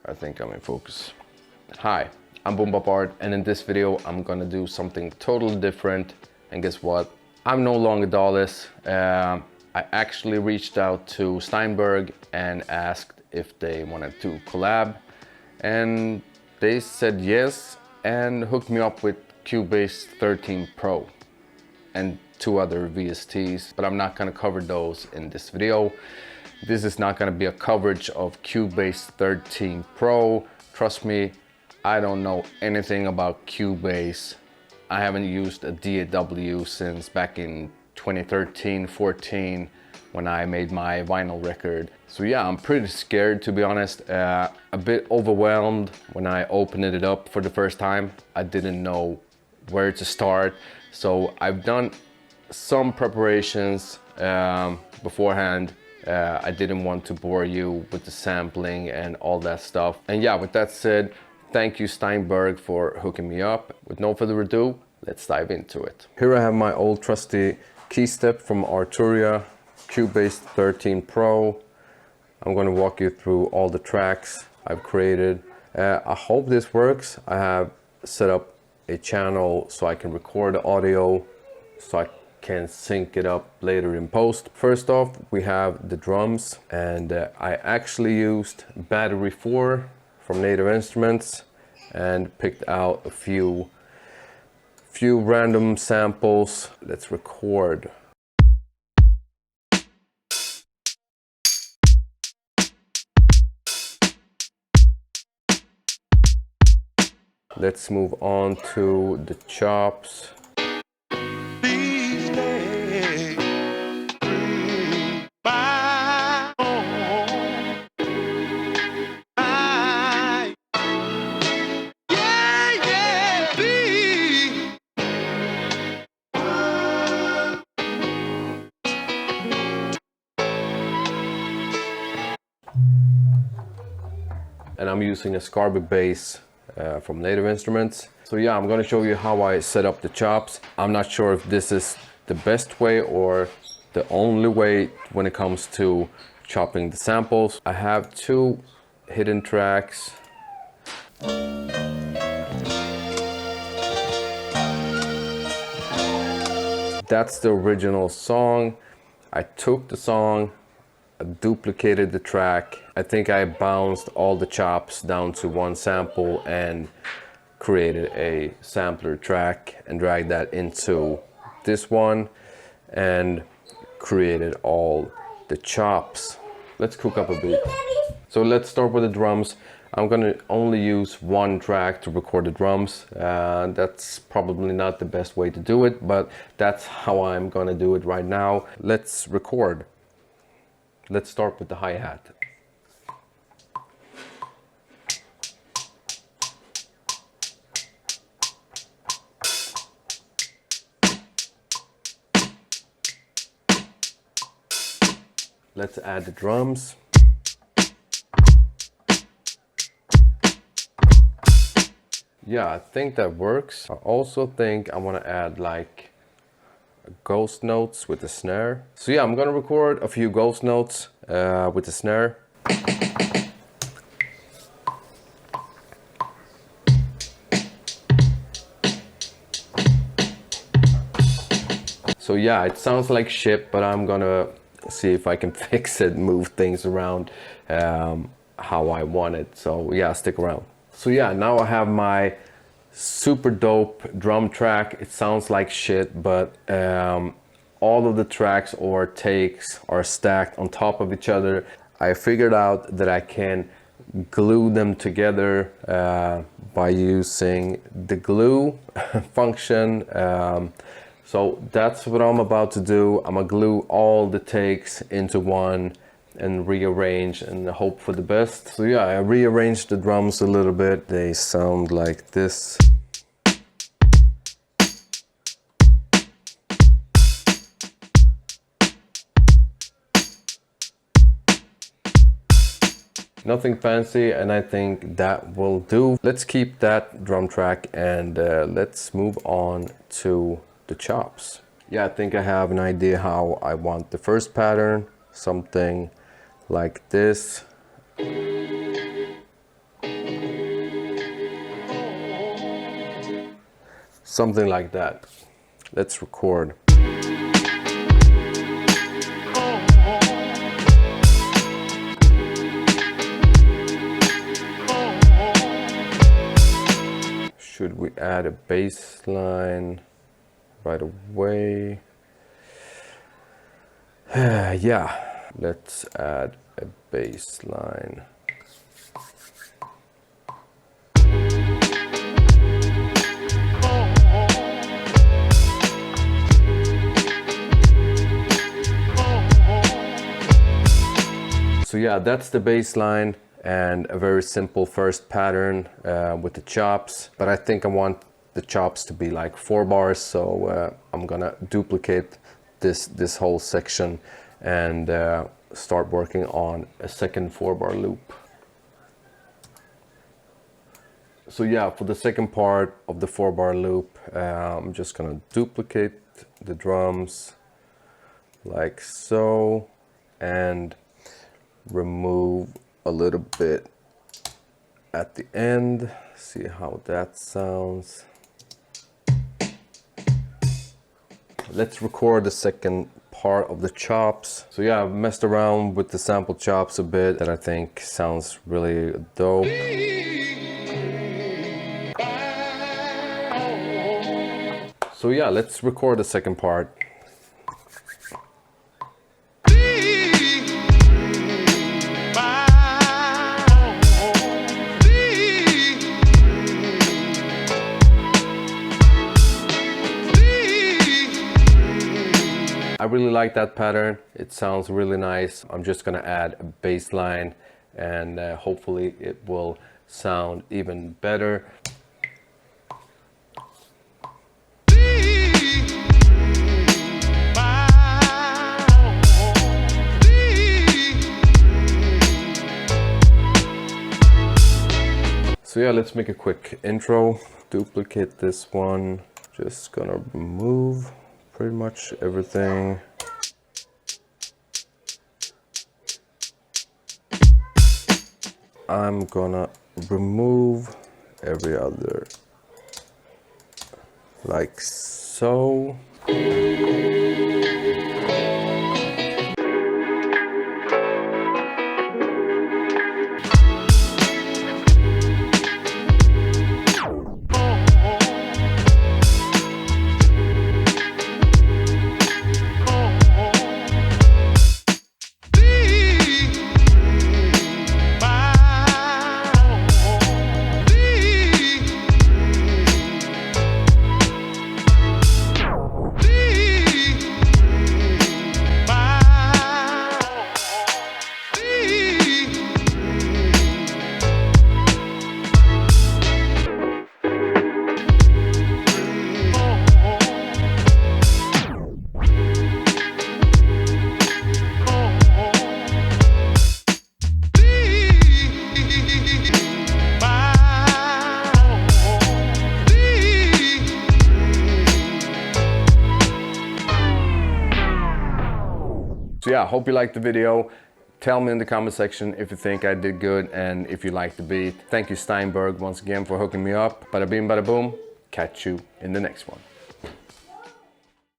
I think I'm in focus. Hi, I'm Bombapart, and in this video I'm gonna do something totally different. And guess what? I'm no longer Dawless. I actually reached out to Steinberg and asked if they wanted to collab, and they said yes and hooked me up with Cubase 13 Pro and 2 other VSTs, but I'm not gonna cover those in this video. This is not gonna be a coverage of Cubase 13 Pro. Trust me, I don't know anything about Cubase. I haven't used a DAW since back in 2013, 14, when I made my vinyl record. So yeah, I'm pretty scared, to be honest. A bit overwhelmed when I opened it up for the first time. I didn't know where to start. So I've done some preparations beforehand. I didn't want to bore you with the sampling and all that stuff. And yeah, with that said, thank you Steinberg for hooking me up. With no further ado, let's dive into it. Here I have my old trusty keystep from Arturia, Cubase 13 Pro. I'm going to walk you through all the tracks I've created. I hope this works. I have set up a channel so I can record the audio, so I can sync it up later in post. First off, we have the drums, and I actually used Battery 4 from Native Instruments and picked out a few random samples. Let's record. Let's move on to the chops. And I'm using a Scarby bass from Native Instruments. So yeah, I'm gonna show you how I set up the chops. I'm not sure if this is the best way or the only way when it comes to chopping the samples. I have 2 hidden tracks. That's the original song. I took the song, duplicated the track. I think I bounced all the chops down to 1 sample and created a sampler track and dragged that into this one and created all the chops. Let's cook up a bit. So let's start with the drums. I'm gonna only use 1 track to record the drums. That's probably not the best way to do it, but that's how I'm gonna do it right now. Let's record. Let's start with the hi-hat. Let's add the drums. Yeah, I think that works. I also think I want to add like ghost notes with the snare. So yeah, I'm gonna record a few ghost notes with the snare. So yeah, it sounds like shit, but I'm gonna see if I can fix it, move things around how I want it. So yeah, stick around. So yeah, now I have my super dope drum track. It sounds like shit, but all of the tracks or takes are stacked on top of each other. I figured out that I can glue them together by using the glue function. So that's what I'm about to do. I'm gonna glue all the takes into one and rearrange and hope for the best. So yeah, I rearranged the drums a little bit. They sound like this. Nothing fancy, and I think that will do. Let's keep that drum track and let's move on to the chops. Yeah, I think I have an idea how I want the first pattern. Something like this. Something like that. Let's record. Should we add a bass line right away? Yeah, let's add a bass line. So yeah, that's the bass line and a very simple first pattern with the chops. But I think I want the chops to be like 4 bars, so I'm gonna duplicate this whole section and start working on a second 4-bar loop. So yeah, for the second part of the 4-bar loop, I'm just gonna duplicate the drums like so and remove a little bit at the end. See how that sounds. Let's record the second part of the chops. So yeah, I've messed around with the sample chops a bit that I think sounds really dope. So yeah, let's record the second part. I really like that pattern. It sounds really nice. I'm just gonna add a bass line and hopefully it will sound even better. So yeah, let's make a quick intro. Duplicate this one. Just gonna remove pretty much everything. I'm gonna remove every other like so. So yeah, hope you liked the video. Tell me in the comment section if you think I did good and if you like the beat. Thank you Steinberg once again for hooking me up. Bada bing, bada boom. Catch you in the next one.